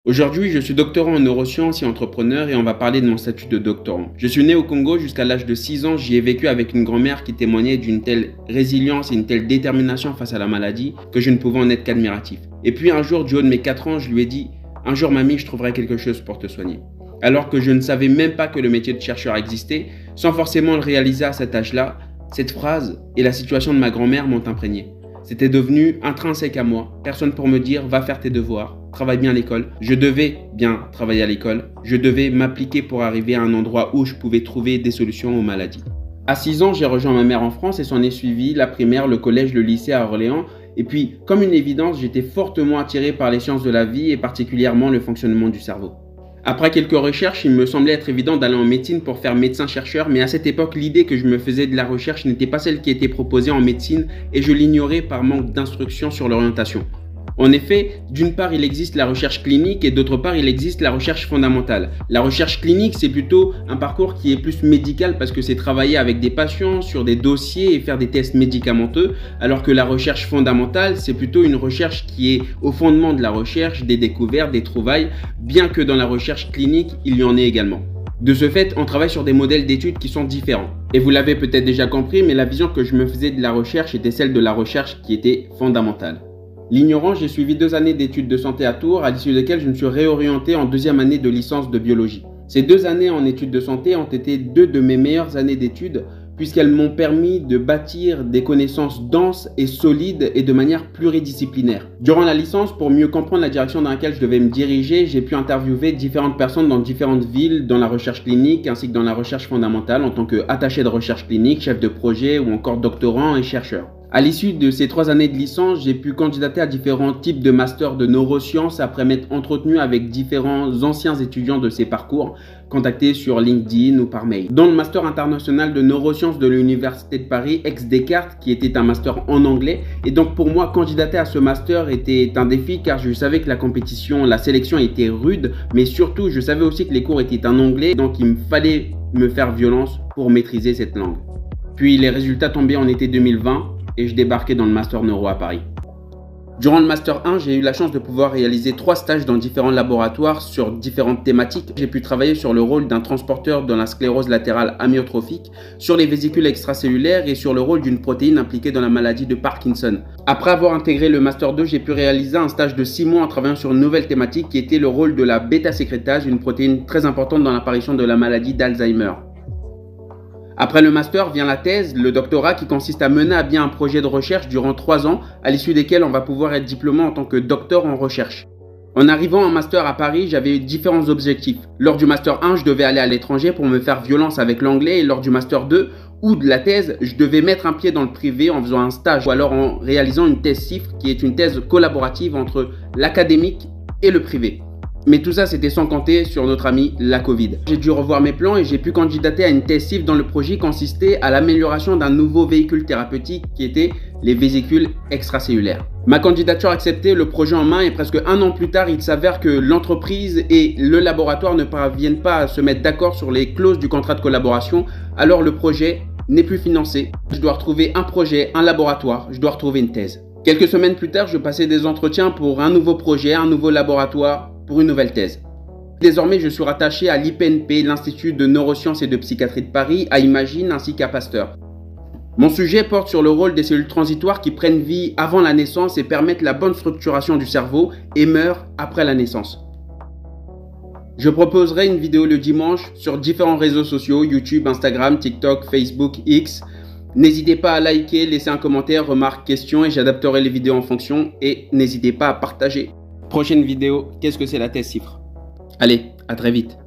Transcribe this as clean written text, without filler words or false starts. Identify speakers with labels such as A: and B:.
A: Aujourd'hui, je suis doctorant en neurosciences et entrepreneur et on va parler de mon statut de doctorant. Je suis né au Congo, jusqu'à l'âge de 6 ans, j'y ai vécu avec une grand-mère qui témoignait d'une telle résilience et une telle détermination face à la maladie que je ne pouvais en être qu'admiratif. Et puis un jour, du haut de mes 4 ans, je lui ai dit « Un jour mamie, je trouverai quelque chose pour te soigner ». Alors que je ne savais même pas que le métier de chercheur existait, sans forcément le réaliser à cet âge-là, cette phrase et la situation de ma grand-mère m'ont imprégné. C'était devenu intrinsèque à moi, personne pour me dire « va faire tes devoirs ». Travaille bien à l'école. Je devais bien travailler à l'école. Je devais m'appliquer pour arriver à un endroit où je pouvais trouver des solutions aux maladies. À 6 ans, j'ai rejoint ma mère en France et s'en est suivi la primaire, le collège, le lycée à Orléans. Et puis, comme une évidence, j'étais fortement attiré par les sciences de la vie et particulièrement le fonctionnement du cerveau. Après quelques recherches, il me semblait être évident d'aller en médecine pour faire médecin-chercheur, mais à cette époque, l'idée que je me faisais de la recherche n'était pas celle qui était proposée en médecine et je l'ignorais par manque d'instruction sur l'orientation. En effet, d'une part, il existe la recherche clinique et d'autre part, il existe la recherche fondamentale. La recherche clinique, c'est plutôt un parcours qui est plus médical parce que c'est travailler avec des patients sur des dossiers et faire des tests médicamenteux, alors que la recherche fondamentale, c'est plutôt une recherche qui est au fondement de la recherche, des découvertes, des trouvailles, bien que dans la recherche clinique, il y en ait également. De ce fait, on travaille sur des modèles d'études qui sont différents. Et vous l'avez peut-être déjà compris, mais la vision que je me faisais de la recherche était celle de la recherche qui était fondamentale. L'ignorant, j'ai suivi 2 années d'études de santé à Tours, à l'issue desquelles je me suis réorienté en 2e année de licence de biologie. Ces 2 années en études de santé ont été 2 de mes meilleures années d'études, puisqu'elles m'ont permis de bâtir des connaissances denses et solides et de manière pluridisciplinaire. Durant la licence, pour mieux comprendre la direction dans laquelle je devais me diriger, j'ai pu interviewer différentes personnes dans différentes villes, dans la recherche clinique ainsi que dans la recherche fondamentale en tant qu'attaché de recherche clinique, chef de projet ou encore doctorant et chercheur. À l'issue de ces 3 années de licence, j'ai pu candidater à différents types de masters de neurosciences après m'être entretenu avec différents anciens étudiants de ces parcours, contactés sur LinkedIn ou par mail. Dans le master international de neurosciences de l'Université de Paris, ex-Descartes, qui était un master en anglais, et donc pour moi, candidater à ce master était un défi car je savais que la compétition, la sélection était rude, mais surtout je savais aussi que les cours étaient en anglais, donc il me fallait me faire violence pour maîtriser cette langue. Puis les résultats tombaient en été 2020, et je débarquais dans le Master Neuro à Paris. Durant le Master 1, j'ai eu la chance de pouvoir réaliser 3 stages dans différents laboratoires sur différentes thématiques. J'ai pu travailler sur le rôle d'un transporteur dans la sclérose latérale amyotrophique, sur les vésicules extracellulaires et sur le rôle d'une protéine impliquée dans la maladie de Parkinson. Après avoir intégré le Master 2, j'ai pu réaliser un stage de 6 mois en travaillant sur une nouvelle thématique qui était le rôle de la bêta-sécrétase, une protéine très importante dans l'apparition de la maladie d'Alzheimer. Après le master vient la thèse, le doctorat qui consiste à mener à bien un projet de recherche durant 3 ans, à l'issue desquels on va pouvoir être diplômé en tant que docteur en recherche. En arrivant en master à Paris, j'avais différents objectifs. Lors du master 1, je devais aller à l'étranger pour me faire violence avec l'anglais et lors du master 2 ou de la thèse, je devais mettre un pied dans le privé en faisant un stage ou alors en réalisant une thèse CIFRE qui est une thèse collaborative entre l'académique et le privé. Mais tout ça, c'était sans compter sur notre ami la Covid. J'ai dû revoir mes plans et j'ai pu candidater à une thèse CIFRE dont le projet consistait à l'amélioration d'un nouveau véhicule thérapeutique qui était les vésicules extracellulaires. Ma candidature acceptée, le projet en main et presque 1 an plus tard, il s'avère que l'entreprise et le laboratoire ne parviennent pas à se mettre d'accord sur les clauses du contrat de collaboration, alors le projet n'est plus financé. Je dois retrouver un projet, un laboratoire, je dois retrouver une thèse. Quelques semaines plus tard, je passais des entretiens pour un nouveau projet, un nouveau laboratoire, pour une nouvelle thèse. Désormais, je suis rattaché à l'IPNP, l'Institut de neurosciences et de psychiatrie de Paris, à Imagine ainsi qu'à Pasteur. Mon sujet porte sur le rôle des cellules transitoires qui prennent vie avant la naissance et permettent la bonne structuration du cerveau et meurent après la naissance. Je proposerai une vidéo le dimanche sur différents réseaux sociaux, YouTube, Instagram, TikTok, Facebook, X. N'hésitez pas à liker, laisser un commentaire, remarque, question et j'adapterai les vidéos en fonction et n'hésitez pas à partager. Prochaine vidéo, qu'est-ce que c'est la thèse CIFRE? Allez, à très vite.